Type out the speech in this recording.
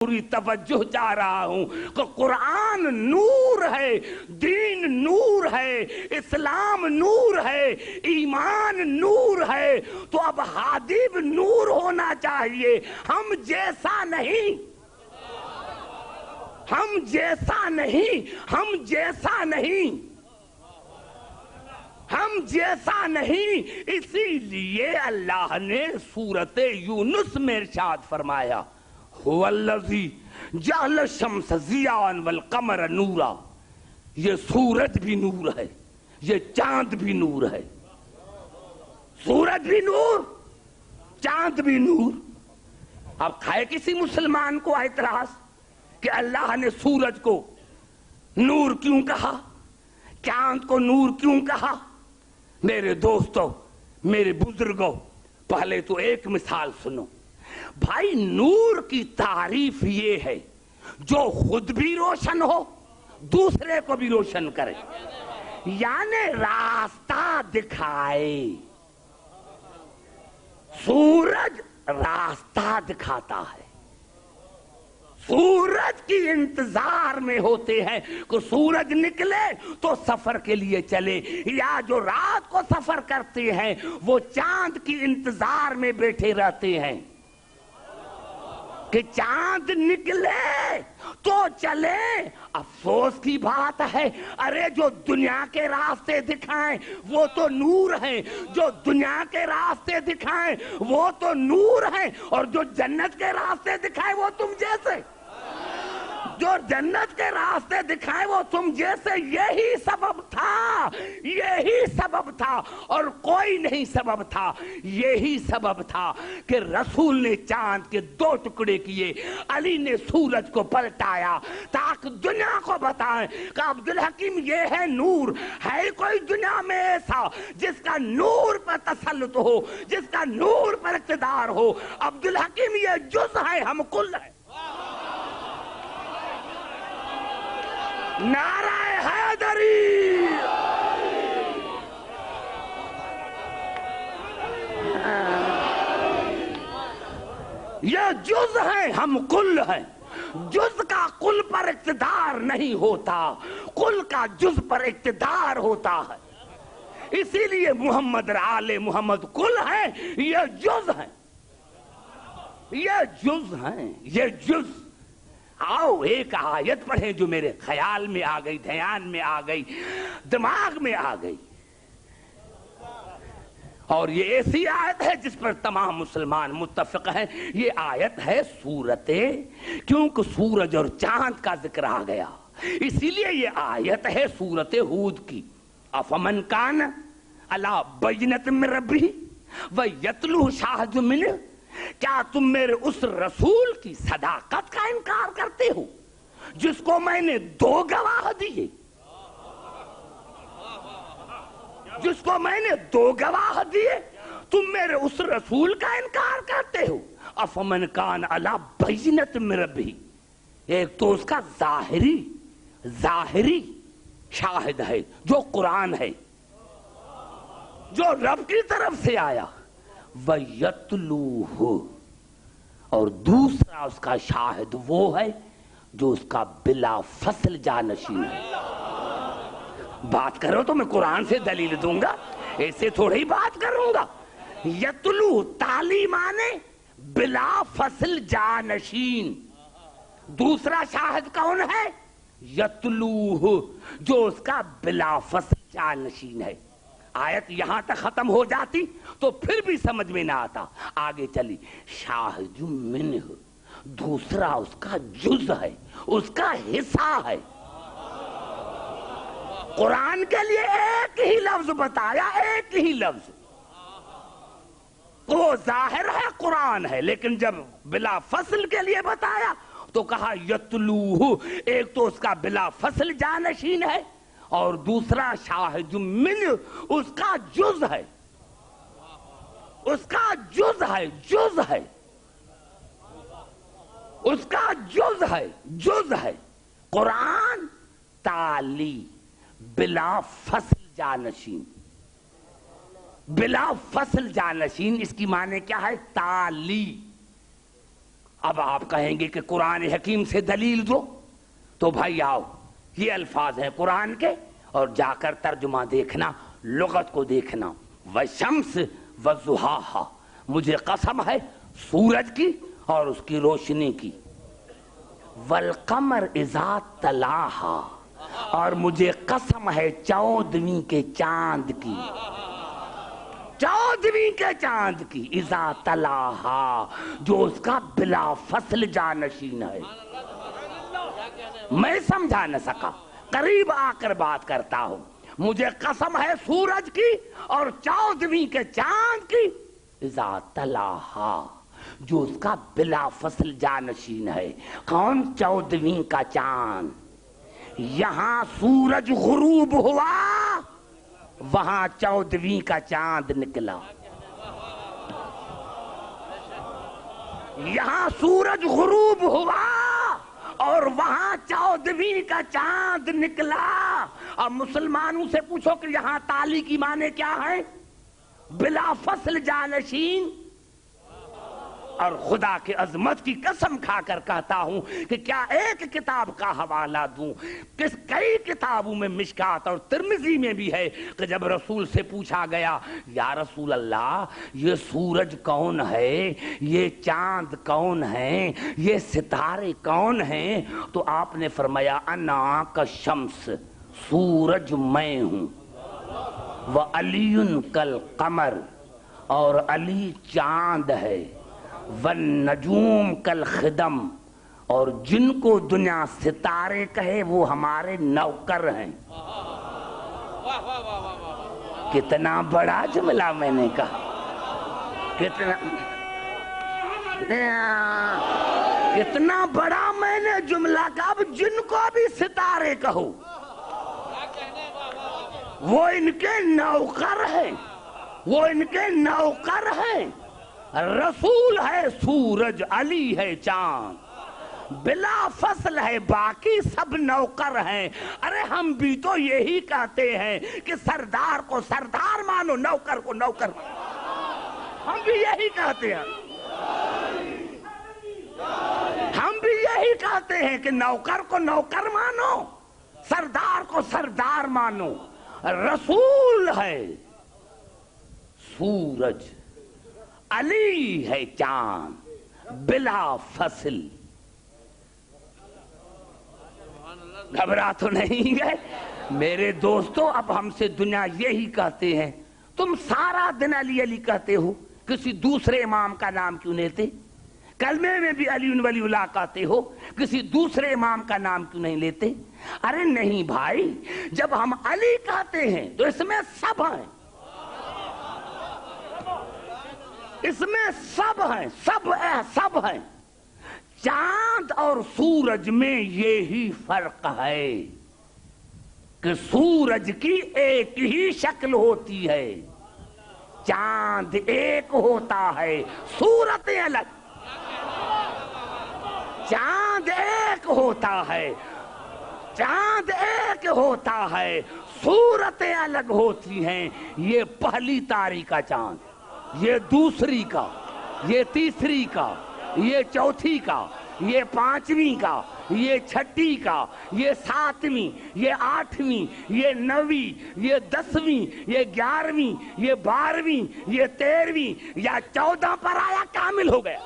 پوری توجہ چاہ رہا ہوں کہ قرآن نور ہے، دین نور ہے، اسلام نور ہے، ایمان نور ہے، تو اب ہادی بھی نور ہونا چاہیے، ہم جیسا نہیں، ہم جیسا نہیں، ہم جیسا نہیں، ہم جیسا نہیں۔ اسی لیے اللہ نے سورۃ یونس میں ارشاد فرمایا هو الذی جعل الشمس ضیاء والقمر نورا، یہ سورج بھی نور ہے، یہ چاند بھی نور ہے، سورج بھی نور، چاند بھی نور۔ اب کھائے کسی مسلمان کو اعتراض کہ اللہ نے سورج کو نور کیوں کہا، چاند کو نور کیوں کہا؟ میرے دوستو، میرے بزرگوں، پہلے تو ایک مثال سنو۔ بھائی نور کی تعریف یہ ہے جو خود بھی روشن ہو، دوسرے کو بھی روشن کرے، یعنی راستہ دکھائے۔ سورج راستہ دکھاتا ہے، سورج کی انتظار میں ہوتے ہیں کہ سورج نکلے تو سفر کے لیے چلے، یا جو رات کو سفر کرتے ہیں وہ چاند کی انتظار میں بیٹھے رہتے ہیں کہ چاند نکلے تو چلے۔ افسوس کی بات ہے، ارے جو دنیا کے راستے دکھائیں وہ تو نور ہیں، جو دنیا کے راستے دکھائیں وہ تو نور ہیں، اور جو جنت کے راستے دکھائیں وہ تم جیسے، جو جنت کے راستے دکھائے وہ تم جیسے۔ یہی سبب تھا، یہی سبب تھا، اور کوئی نہیں سبب تھا، یہی سبب تھا کہ رسول نے چاند کے 2 ٹکڑے کیے، علی نے سورج کو پلٹایا تاکہ دنیا کو بتائیں کہ عبدالحکیم یہ ہے نور۔ ہے کوئی دنیا میں ایسا جس کا نور پر تسلط ہو، جس کا نور پر اقتدار ہو؟ عبدالحکیم یہ جز ہے، ہم کل ہیں۔ نعرہ حیدری، یہ جز ہے، ہم کل ہیں۔ جز کا کل پر اقتدار نہیں ہوتا، کل کا جز پر اقتدار ہوتا ہے۔ اسی لیے محمد آل محمد کل ہیں، یہ جز ہیں، یہ جز ہیں، یہ جز۔ آؤ ایک آیت پڑھیں جو میرے خیال میں آ گئی، دھیان میں آ گئی، دماغ میں آ گئی، اور یہ ایسی آیت ہے جس پر تمام مسلمان متفق ہیں۔ یہ آیت ہے سورت، کیونکہ سورج اور چاند کا ذکر آ گیا، اسی لیے یہ آیت ہے سورت ہود کی۔ افمن کان علی بینۃ من ربہ ویتلوہ شاہد منہ، کیا تم میرے اس رسول کی صداقت کا انکار کرتے ہو جس کو میں نے 2 گواہ دیے، جس کو میں نے 2 گواہ دیے؟ تم میرے اس رسول کا انکار کرتے ہو۔ افمن کان علی بینۃ من ربہ، ایک تو اس کا ظاہری شاہد ہے جو قرآن ہے، جو رب کی طرف سے آیا، وَيَتْلُوهُ، اور دوسرا اس کا شاہد وہ ہے جو اس کا بلا فصل جانشین ہے۔ بات کرو تو میں قرآن سے دلیل دوں گا، ایسے تھوڑے ہی بات کروں گا۔ یتلو تعلیم آنے بلا فصل جانشین، دوسرا شاہد کون ہے؟ یتلوہ، جو اس کا بلا فصل جانشین ہے۔ آیت یہاں تک ختم ہو جاتی تو پھر بھی سمجھ میں نہ آتا، آگے چلی۔ شاہد منہ، دوسرا اس کا جز ہے، اس کا حصہ ہے۔ قرآن کے لیے ایک ہی لفظ بتایا، ایک ہی لفظ، وہ ظاہر ہے قرآن ہے، لیکن جب بلا فصل کے لیے بتایا تو کہا یتلوہ، ایک تو اس کا بلا فصل جانشین ہے اور دوسرا شاہد من، اس کا جز ہے، اس کا جز ہے، جز ہے، اس کا جز ہے، جز ہے۔ قرآن تالی، بلا فصل جانشین، بلا فصل جانشین، اس کی معنی کیا ہے؟ تالی، اب آپ کہیں گے کہ قرآن حکیم سے دلیل دو، تو بھائی آؤ، یہ الفاظ ہیں قرآن کے، اور جا کر ترجمہ دیکھنا، لغت کو دیکھنا۔ وَالشَّمْسِ وَضُحَاهَا، مجھے قسم ہے سورج کی اور اس کی روشنی کی۔ وَالْقَمَرِ إِذَا تَلَاهَا، اور مجھے قسم ہے 14ویں کے چاند کی، 14ویں کے چاند کی، اذا تلاہا، جو اس کا بلا فصل جانشین ہے۔ میں سمجھا نہ سکا، قریب آ کر بات کرتا ہوں۔ مجھے قسم ہے سورج کی اور 14ویں کے چاند کی، اذا تلاہا، جو اس کا بلا فصل جانشین ہے۔ کون 14ویں کا چاند؟ یہاں سورج غروب ہوا، وہاں 14ویں کا چاند نکلا۔ یہاں سورج غروب ہوا اور وہاں 14ویں کا چاند نکلا۔ اب مسلمانوں سے پوچھو کہ یہاں تالی کی معنی کیا ہے؟ بلا فصل جانشین۔ اور خدا کے عظمت کی قسم کھا کر کہتا ہوں کہ کیا ایک کتاب کا حوالہ دوں، کئی کتابوں میں مشکات اور ترمذی میں بھی ہے کہ جب رسول سے پوچھا گیا یا رسول اللہ یہ سورج کون ہے، یہ چاند کون ہے، یہ ستارے کون ہیں، تو آپ نے فرمایا انا کالشمس، سورج میں ہوں، وعلی کالقمر، اور علی چاند ہے، والنجوم کالخدم، اور جن کو دنیا ستارے کہے وہ ہمارے نوکر ہیں۔ کتنا بڑا جملہ میں نے کہا، کتنا بڑا میں نے جملہ کہا۔ اب جن کو بھی ستارے کہو وہ ان کے نوکر ہیں، وہ ان کے نوکر ہیں۔ رسول ہے سورج، علی ہے چاند، بلا فصل ہے، باقی سب نوکر ہیں۔ ارے ہم بھی تو یہی کہتے ہیں کہ سردار کو سردار مانو، نوکر کو نوکر مانو، ہم بھی یہی کہتے ہیں۔ ہم بھی یہی کہتے ہیں کہ نوکر کو نوکر مانو، سردار کو سردار مانو۔ رسول ہے سورج، علی ہے چاند، بلا فصل۔ گھبرا تو نہیں گئے میرے دوستو؟ اب ہم سے دنیا یہی کہتے ہیں، تم سارا دن علی علی کہتے ہو، کسی دوسرے امام کا نام کیوں لیتے؟ کلمے میں بھی علی ولی اللہ کہتے ہو، کسی دوسرے امام کا نام کیوں نہیں لیتے؟ ارے نہیں بھائی، جب ہم علی کہتے ہیں تو اس میں سب ہیں، اس میں سب ہیں، سب ہیں۔ چاند اور سورج میں یہی فرق ہے کہ سورج کی ایک ہی شکل ہوتی ہے، چاند ایک ہوتا ہے، صورتیں الگ۔ چاند ایک ہوتا ہے، چاند ایک ہوتا ہے، صورتیں الگ ہوتی ہیں۔ یہ پہلی تاریخ کا چاند، یہ دوسری کا، یہ تیسری کا، یہ چوتھی کا، یہ پانچویں کا، یہ چھٹی کا، یہ ساتویں، یہ آٹھویں، یہ نویں، یہ 10ویں، یہ 11ویں، یہ 12ویں، یہ 13ویں، یا 14 پر آیا کامل ہو گیا۔